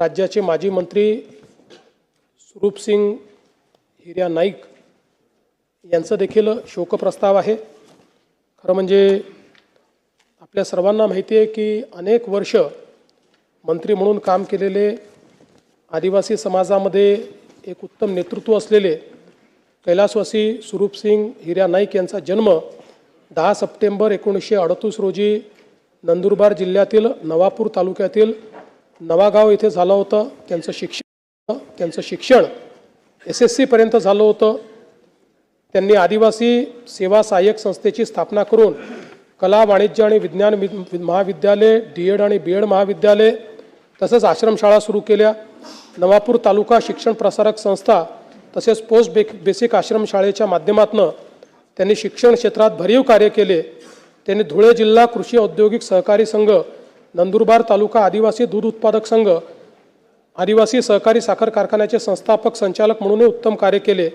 राज्याचे माजी मंत्री स्वरूपसिंग हिऱ्या नाईक यांचं देखील शोकप्रस्ताव आहे। खरं म्हणजे आपल्या सर्वांना माहिती आहे की अनेक वर्ष मंत्री म्हणून काम केलेले, आदिवासी समाजामध्ये एक उत्तम नेतृत्व असलेले कैलासवासी स्वरूपसिंग हिऱ्या नाईक यांचा जन्म 10 सप्टेंबर 1938 रोजी नंदुरबार जिल्ह्यातील नवापूर तालुक्यातील नवागाव येथे झालं होतं। त्यांचं शिक्षण SSC पर्यंत झालं होतं। त्यांनी आदिवासी सेवा सहाय्यक संस्थेची स्थापना करून कला, वाणिज्य आणि विज्ञान महाविद्यालय, D.Ed आणि B.Ed महाविद्यालय तसंच आश्रमशाळा सुरू केल्या। नवापूर तालुका शिक्षण प्रसारक संस्था तसेच पोस्ट बेसिक आश्रमशाळेच्या माध्यमातून त्यांनी शिक्षण क्षेत्रात भरीव कार्य केले। त्यांनी धुळे जिल्हा कृषी औद्योगिक सहकारी संघ, नंदुरबार तालुका आदिवासी दूध उत्पादक संघ, आदिवासी सहकारी साखर कारखान्याचे संस्थापक संचालक म्हणूनही उत्तम कार्य केले।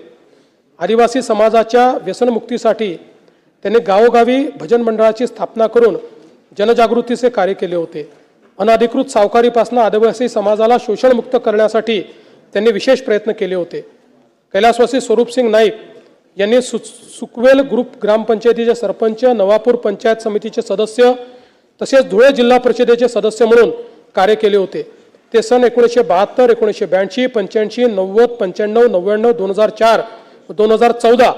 आदिवासी समाजाच्या व्यसनमुक्तीसाठी त्यांनी गावोगावी भजन मंडळाची स्थापना करून जनजागृतीचे कार्य केले होते। अनधिकृत सावकारीपासून आदिवासी समाजाला शोषणमुक्त करण्यासाठी त्यांनी विशेष प्रयत्न केले होते। कैलासवासी स्वरूपसिंग नाईक यांनी सुकवेल ग्रुप ग्रामपंचायतीचे सरपंच, नवापूर पंचायत समितीचे सदस्य तसेच धुळे जिल्हा परिषदेचे सदस्य म्हणून कार्य केले होते। ते सन 1972, 1982, 85, 90, 95, 99, 2004 व 2014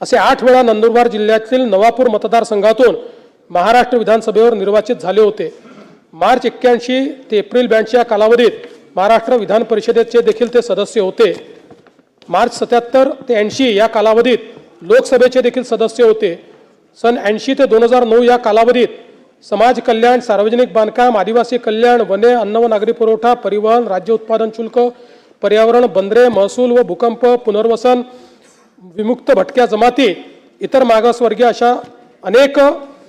असे 8 वेळा नंदुरबार जिल्ह्यातील नवापूर मतदारसंघातून महाराष्ट्र विधानसभेवर निर्वाचित झाले होते। मार्च 81 ते एप्रिल 82 या कालावधीत महाराष्ट्र विधान परिषदेचे देखील ते सदस्य होते। मार्च 77 ते 80 या कालावधीत लोकसभेचे देखील सदस्य होते। सन 80 ते 2009 या कालावधीत समाज कल्याण, सार्वजनिक बांधकाम, आदिवासी कल्याण, वने, अन्न व नागरी पुरवठा, परिवहन, राज्य उत्पादन शुल्क, पर्यावरण, बंदरे, महसूल व भूकंप पुनर्वसन, विमुक्त भटक्या जमाती, इतर मागासवर्गीय अशा अनेक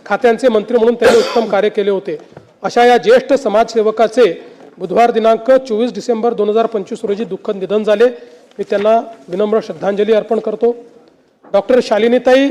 खात्यांचे मंत्री म्हणून त्यांनी उत्तम कार्य केले होते। अशा या ज्येष्ठ समाजसेवकाचे बुधवार दिनांक 24 डिसेंबर 2025 रोजी दुःखद निधन झाले। मी त्यांना विनम्र श्रद्धांजली अर्पण करतो। डॉक्टर शालिनीताई